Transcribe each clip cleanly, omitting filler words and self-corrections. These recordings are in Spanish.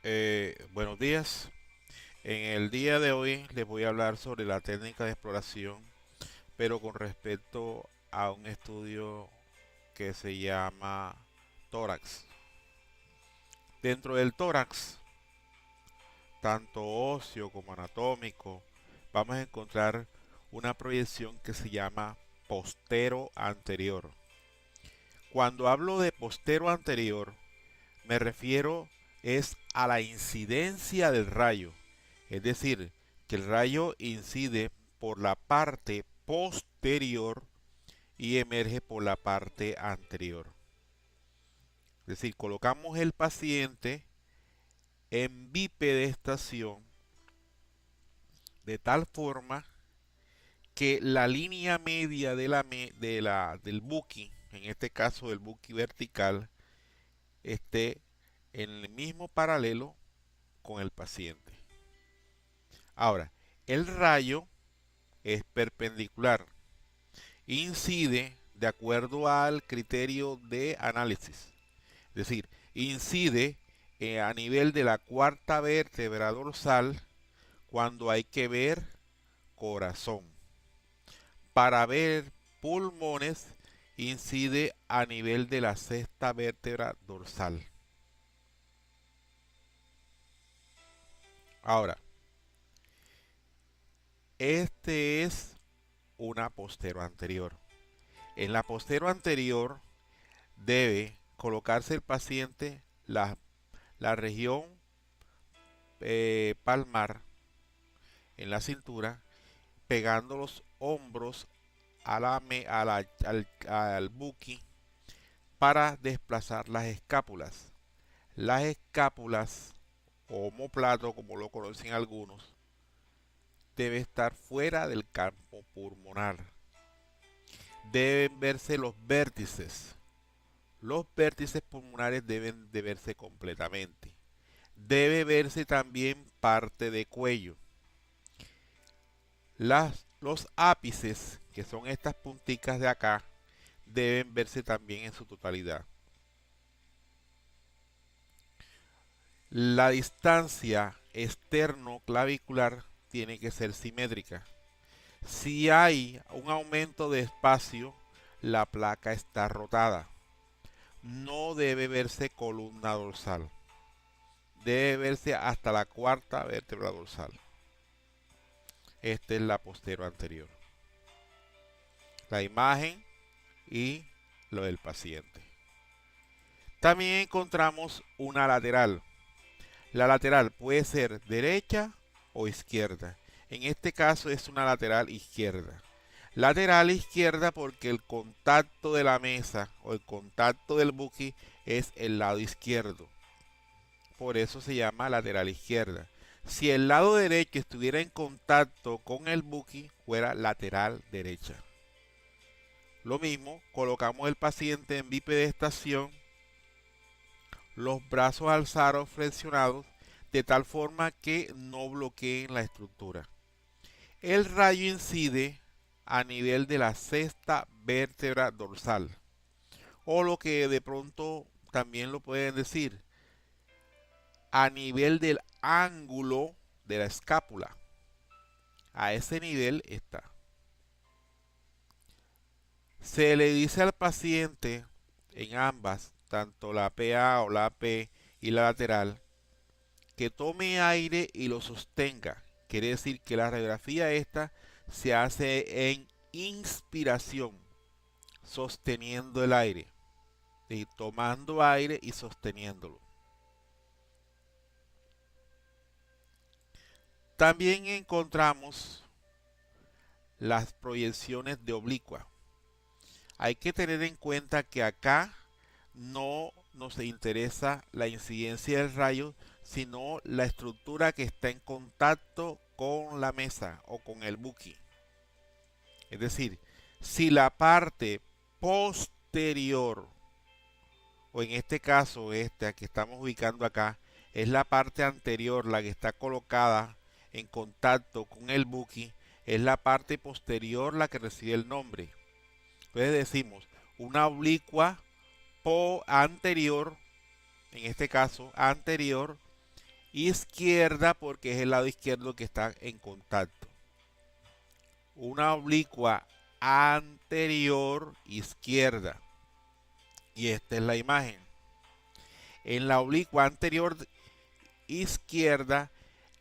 Buenos días. En el día de hoy les voy a hablar sobre la técnica de exploración, pero con respecto a un estudio que se llama tórax. Dentro del tórax, tanto óseo como anatómico, vamos a encontrar una proyección que se llama postero anterior. Cuando hablo de postero anterior, me refiero es a la incidencia del rayo. Es decir, que el rayo incide por la parte posterior y emerge por la parte anterior. Es decir, colocamos el paciente en bipedestación de tal forma que la línea media del buki, en este caso del buki vertical, esté en el mismo paralelo con el paciente. Ahora, el rayo es perpendicular, incide de acuerdo al criterio de análisis. Es decir, incide a nivel de la cuarta vértebra dorsal cuando hay que ver corazón. Para ver pulmones, incide a nivel de la sexta vértebra dorsal. Ahora, este es una postero anterior. En la postero anterior debe colocarse el paciente la región palmar en la cintura, pegando los hombros al buki para desplazar las escápulas. Las escápulas, o omóplato como lo conocen algunos, debe estar fuera del campo pulmonar. Deben verse los vértices. Los vértices pulmonares deben de verse completamente. Debe verse también parte de cuello. Los ápices, que son estas punticas de acá, deben verse también en su totalidad. La distancia externo-clavicular tiene que ser simétrica. Si hay un aumento de espacio, la placa está rotada. No debe verse columna dorsal. Debe verse hasta la cuarta vértebra dorsal. Esta es la postero anterior. La imagen y lo del paciente. También encontramos una lateral. La lateral puede ser derecha o izquierda. En este caso es una lateral izquierda. Lateral izquierda porque el contacto de la mesa o el contacto del buki es el lado izquierdo. Por eso se llama lateral izquierda. Si el lado derecho estuviera en contacto con el buki, fuera lateral derecha. Lo mismo, colocamos el paciente en bipedestación, los brazos alzados flexionados, de tal forma que no bloqueen la estructura. El rayo incide a nivel de la sexta vértebra dorsal, o lo que de pronto también lo pueden decir, a nivel del ángulo de la escápula. A ese nivel está. Se le dice al paciente en ambas, tanto la PA o la P y la lateral, que tome aire y lo sostenga. Quiere decir que la radiografía esta se hace en inspiración, sosteniendo el aire, y tomando aire y sosteniéndolo. También encontramos las proyecciones de oblicua. Hay que tener en cuenta que acá no nos interesa la incidencia del rayo, sino la estructura que está en contacto con la mesa o con el buki. Es decir, si la parte posterior, o en este caso esta que estamos ubicando acá, es la parte anterior, la que está colocada en contacto con el buki, es la parte posterior la que recibe el nombre. Entonces decimos una oblicua anterior, en este caso anterior, izquierda porque es el lado izquierdo que está en contacto. Una oblicua anterior izquierda. Y esta es la imagen. En la oblicua anterior izquierda,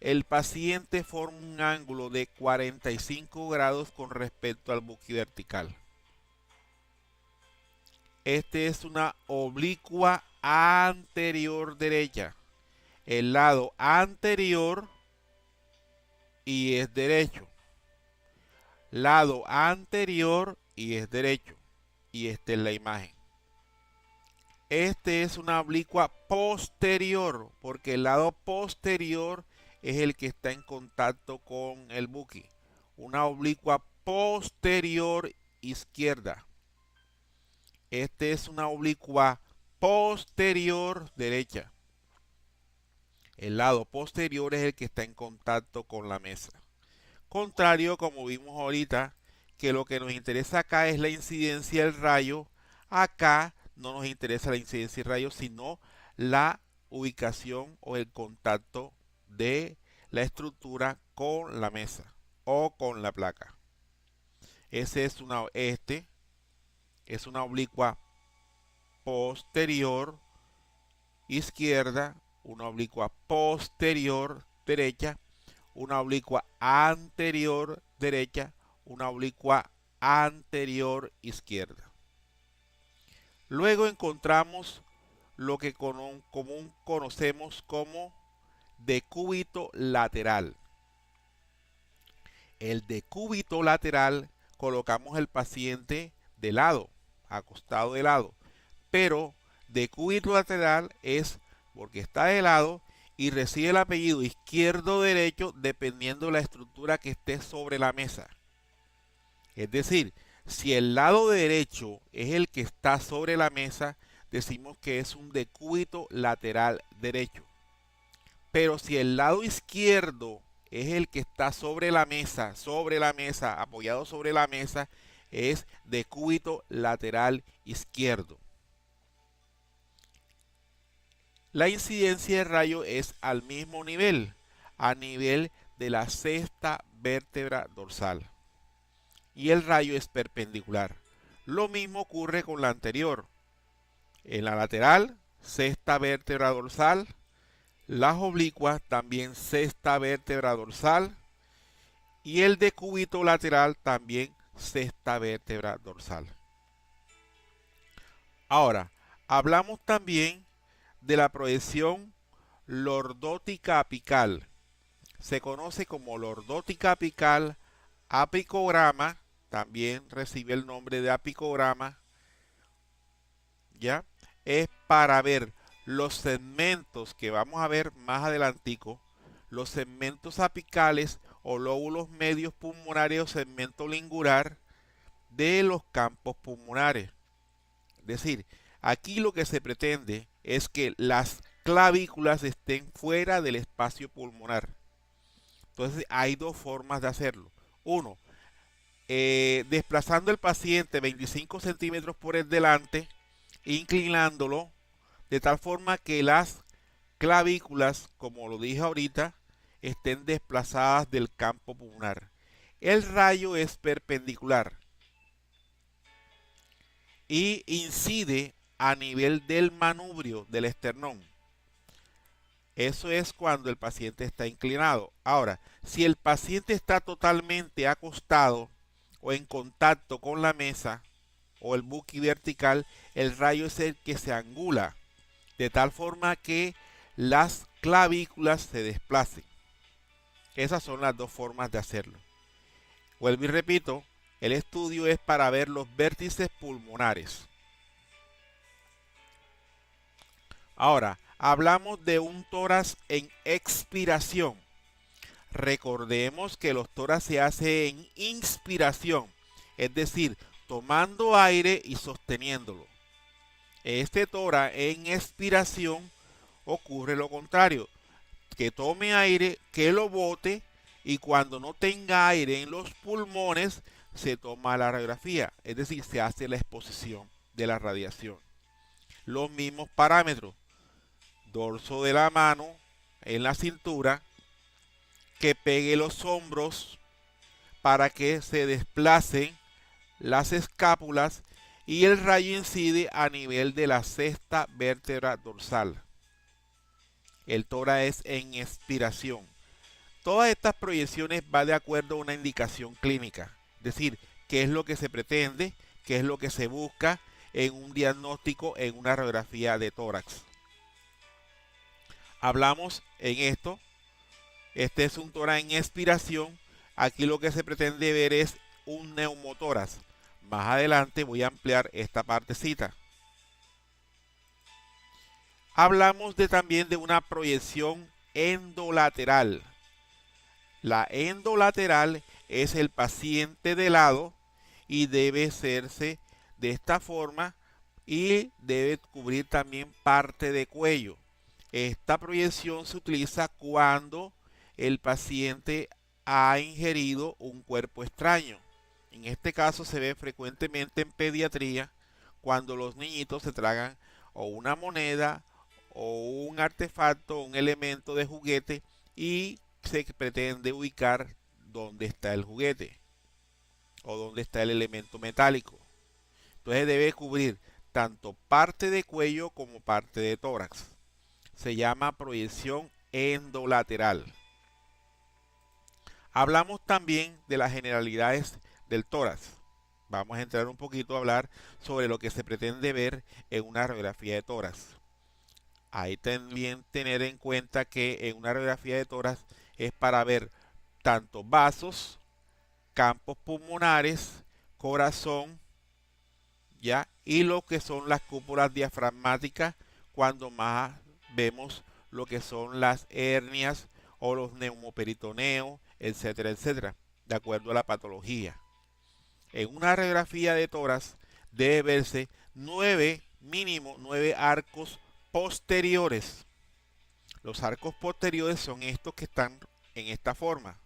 el paciente forma un ángulo de 45 grados con respecto al buquivertical. Este es una oblicua anterior derecha. El lado anterior y es derecho. Lado anterior y es derecho. Y esta es la imagen. Este es una oblicua posterior, porque el lado posterior es el que está en contacto con el buqui. Una oblicua posterior izquierda. Este es una oblicua posterior derecha. El lado posterior es el que está en contacto con la mesa. Contrario, como vimos ahorita, que lo que nos interesa acá es la incidencia del rayo. Acá no nos interesa la incidencia del rayo, sino la ubicación o el contacto de la estructura con la mesa o con la placa. Este es una oblicua posterior izquierda, una oblicua posterior derecha, una oblicua anterior derecha, una oblicua anterior izquierda. Luego encontramos lo que común conocemos como decúbito lateral. El decúbito lateral colocamos el paciente de lado, acostado de lado, pero decúbito lateral es porque está de lado y recibe el apellido izquierdo o derecho dependiendo de la estructura que esté sobre la mesa. Es decir, si el lado derecho es el que está sobre la mesa, decimos que es un decúbito lateral derecho. Pero si el lado izquierdo es el que está sobre la mesa, apoyado sobre la mesa, es decúbito lateral izquierdo. La incidencia de rayo es al mismo nivel, a nivel de la sexta vértebra dorsal. Y el rayo es perpendicular. Lo mismo ocurre con la anterior. En la lateral, sexta vértebra dorsal. Las oblicuas también sexta vértebra dorsal. Y el decúbito lateral también sexta vértebra dorsal. Ahora, hablamos también de la proyección lordótica apical. Se conoce como lordótica apical, apicograma, también recibe el nombre de apicograma, ¿ya? Es para ver los segmentos que vamos a ver más adelantico, los segmentos apicales o lóbulos medios pulmonares o segmento lingular de los campos pulmonares. Es decir, aquí lo que se pretende es que las clavículas estén fuera del espacio pulmonar. Entonces hay dos formas de hacerlo. Uno, desplazando el paciente 25 centímetros por el delante, inclinándolo de tal forma que las clavículas, como lo dije ahorita, estén desplazadas del campo pulmonar. El rayo es perpendicular y incide a nivel del manubrio del esternón. Eso es cuando el paciente está inclinado. Ahora, si el paciente está totalmente acostado o en contacto con la mesa o el buqui vertical, el rayo es el que se angula de tal forma que las clavículas se desplacen. Esas son las dos formas de hacerlo. Vuelvo y repito, el estudio es para ver los vértices pulmonares. Ahora, hablamos de un tórax en expiración. Recordemos que los tórax se hacen en inspiración, es decir, tomando aire y sosteniéndolo. Este tórax en expiración ocurre lo contrario, que tome aire, que lo bote y cuando no tenga aire en los pulmones se toma la radiografía, es decir, se hace la exposición de la radiación. Los mismos parámetros, dorso de la mano, en la cintura que pegue los hombros para que se desplacen las escápulas y el rayo incide a nivel de la sexta vértebra dorsal. El tórax es en expiración. Todas estas proyecciones van de acuerdo a una indicación clínica, es decir, qué es lo que se pretende, qué es lo que se busca en un diagnóstico, en una radiografía de tórax. Hablamos en esto, este es un tórax en expiración, aquí lo que se pretende ver es un neumotórax. Más adelante voy a ampliar esta partecita. Hablamos también de una proyección endolateral. La endolateral es el paciente de lado y debe hacerse de esta forma y debe cubrir también parte de cuello. Esta proyección se utiliza cuando el paciente ha ingerido un cuerpo extraño. En este caso se ve frecuentemente en pediatría cuando los niñitos se tragan o una moneda o un artefacto, un elemento de juguete y se pretende ubicar dónde está el juguete o dónde está el elemento metálico. Entonces debe cubrir tanto parte de cuello como parte de tórax. Se llama proyección endolateral. Hablamos también de las generalidades del tórax. Vamos a entrar un poquito a hablar sobre lo que se pretende ver en una radiografía de tórax. Hay también tener en cuenta que en una radiografía de tórax es para ver tanto vasos, campos pulmonares, corazón, ¿ya? Y lo que son las cúpulas diafragmáticas cuando más vemos lo que son las hernias o los neumoperitoneos, etcétera, etcétera, de acuerdo a la patología. En una radiografía de tórax debe verse mínimo 9 arcos posteriores. Los arcos posteriores son estos que están en esta forma.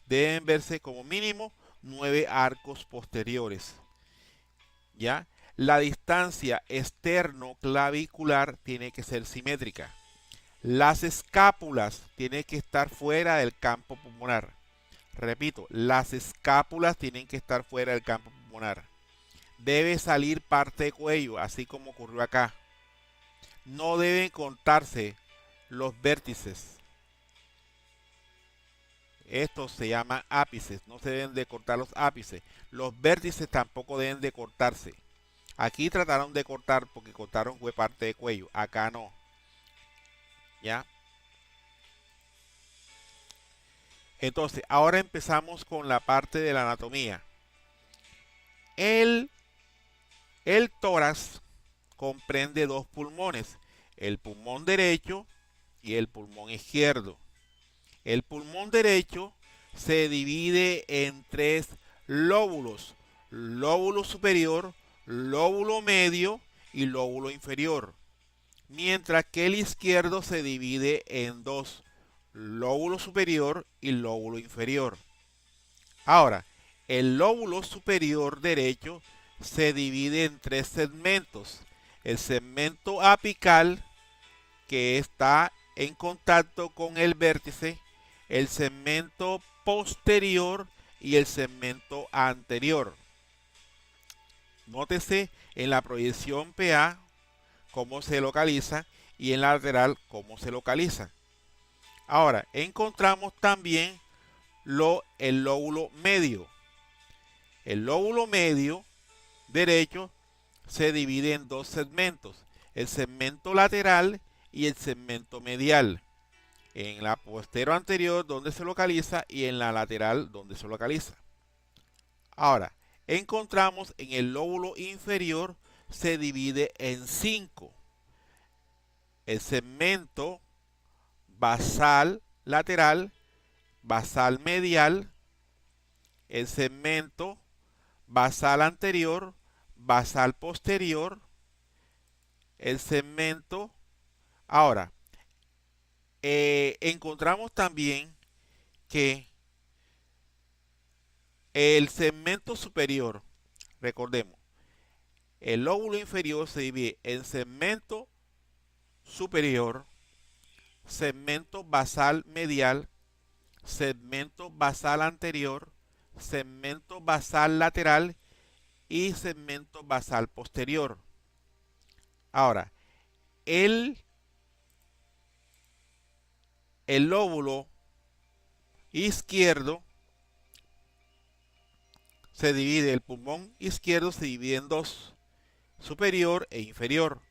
Deben verse como mínimo 9 arcos posteriores. ¿Ya? La distancia externo-clavicular tiene que ser simétrica. Las escápulas tienen que estar fuera del campo pulmonar. Repito, las escápulas tienen que estar fuera del campo pulmonar. Debe salir parte de cuello, así como ocurrió acá. No deben cortarse los vértices. Estos se llaman ápices, no se deben de cortar los ápices. Los vértices tampoco deben de cortarse. Aquí trataron de cortar porque cortaron fue parte de cuello, acá no. ¿Ya? Entonces, ahora empezamos con la parte de la anatomía. El tórax comprende dos pulmones, el pulmón derecho y el pulmón izquierdo. El pulmón derecho se divide en 3 lóbulos, lóbulo superior, lóbulo medio y lóbulo inferior, mientras que el izquierdo se divide en 2, lóbulo superior y lóbulo inferior. Ahora, el lóbulo superior derecho se divide en 3 segmentos. El segmento apical, que está en contacto con el vértice, el segmento posterior y el segmento anterior. Nótese en la proyección PA cómo se localiza y en la lateral cómo se localiza. Ahora, encontramos también el lóbulo medio. El lóbulo medio derecho se divide en 2 segmentos, el segmento lateral y el segmento medial. En la postero anterior donde se localiza y en la lateral donde se localiza. Ahora, encontramos en el lóbulo inferior se divide en 5. El segmento basal lateral, basal medial, el segmento basal anterior, basal posterior, el segmento. Ahora, encontramos también que el segmento superior, recordemos, el lóbulo inferior se divide en segmento superior, segmento basal medial, segmento basal anterior, segmento basal lateral y segmento basal posterior. Ahora, el lóbulo izquierdo se divide, el pulmón izquierdo se divide en dos, superior e inferior.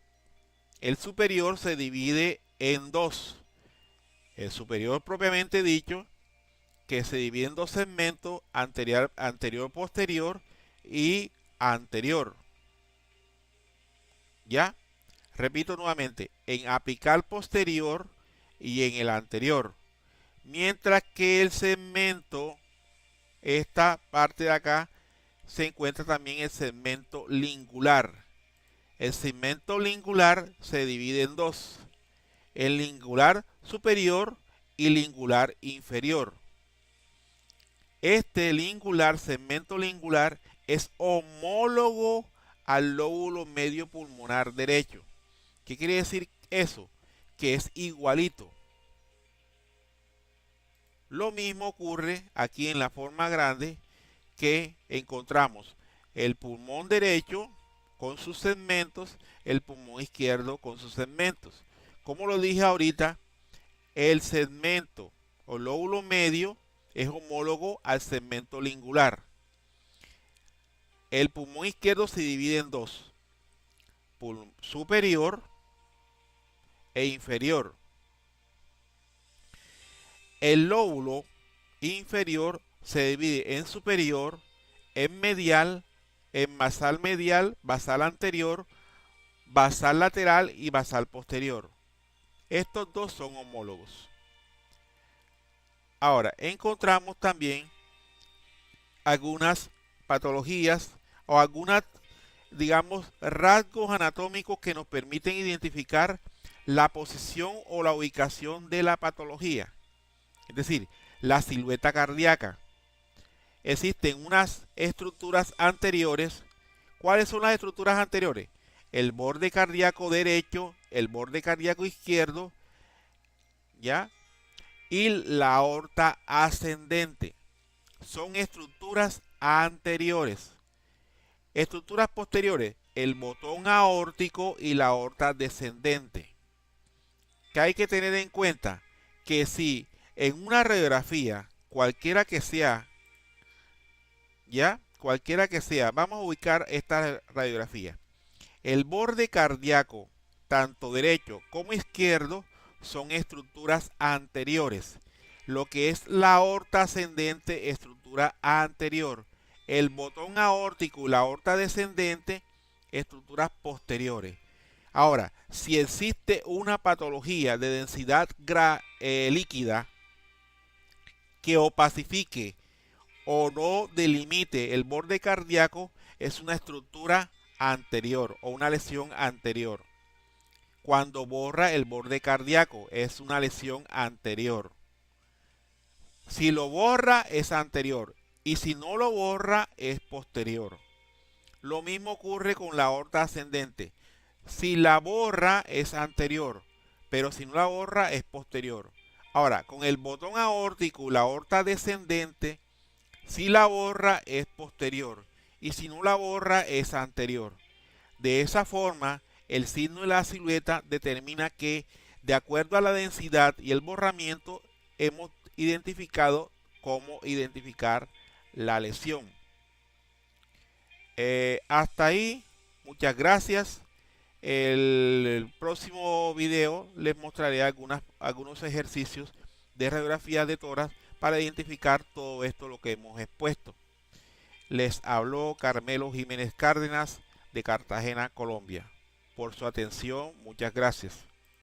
El superior se divide en dos. El superior propiamente dicho, que se divide en dos segmentos, anterior, posterior y anterior. ¿Ya? Repito nuevamente, en apical posterior y en el anterior. Mientras que el segmento, esta parte de acá, se encuentra también el segmento lingular. El segmento lingular se divide en dos, el lingular superior y lingular inferior. Este lingular, segmento lingular, es homólogo al lóbulo medio pulmonar derecho. ¿Qué quiere decir eso? Que es igualito. Lo mismo ocurre aquí en la forma grande, que encontramos el pulmón derecho con sus segmentos, el pulmón izquierdo con sus segmentos. Como lo dije ahorita, el segmento o lóbulo medio es homólogo al segmento lingular. El pulmón izquierdo se divide en dos, superior e inferior. El lóbulo inferior se divide en superior, en medial, en basal medial, basal anterior, basal lateral y basal posterior. Estos dos son homólogos. Ahora, encontramos también algunas patologías o algunas, digamos, rasgos anatómicos que nos permiten identificar la posición o la ubicación de la patología. Es decir, la silueta cardíaca. Existen unas estructuras anteriores. ¿Cuáles son las estructuras anteriores? El borde cardíaco derecho, el borde cardíaco izquierdo, ¿ya? Y la aorta ascendente. Son estructuras anteriores. Estructuras posteriores, el botón aórtico y la aorta descendente. Que hay que tener en cuenta que si en una radiografía, cualquiera que sea, ¿ya? Cualquiera que sea, vamos a ubicar esta radiografía. El borde cardíaco, tanto derecho como izquierdo, son estructuras anteriores. Lo que es la aorta ascendente, estructura anterior. El botón aórtico y la aorta descendente, estructuras posteriores. Ahora, si existe una patología de densidad líquida que opacifique o no delimite el borde cardíaco, es una estructura anterior o una lesión anterior. Cuando borra el borde cardíaco, es una lesión anterior. Si lo borra, es anterior. Y si no lo borra, es posterior. Lo mismo ocurre con la aorta ascendente. Si la borra, es anterior. Pero si no la borra, es posterior. Ahora, con el botón aórtico y la aorta descendente, si la borra, es posterior. Y si no la borra, es anterior. De esa forma, el signo de la silueta determina que, de acuerdo a la densidad y el borramiento, hemos identificado cómo identificar la lesión. Hasta ahí, muchas gracias. El próximo video les mostraré algunos ejercicios de radiografía de tórax para identificar todo esto lo que hemos expuesto. Les habló Carmelo Jiménez Cárdenas de Cartagena, Colombia. Por su atención, muchas gracias.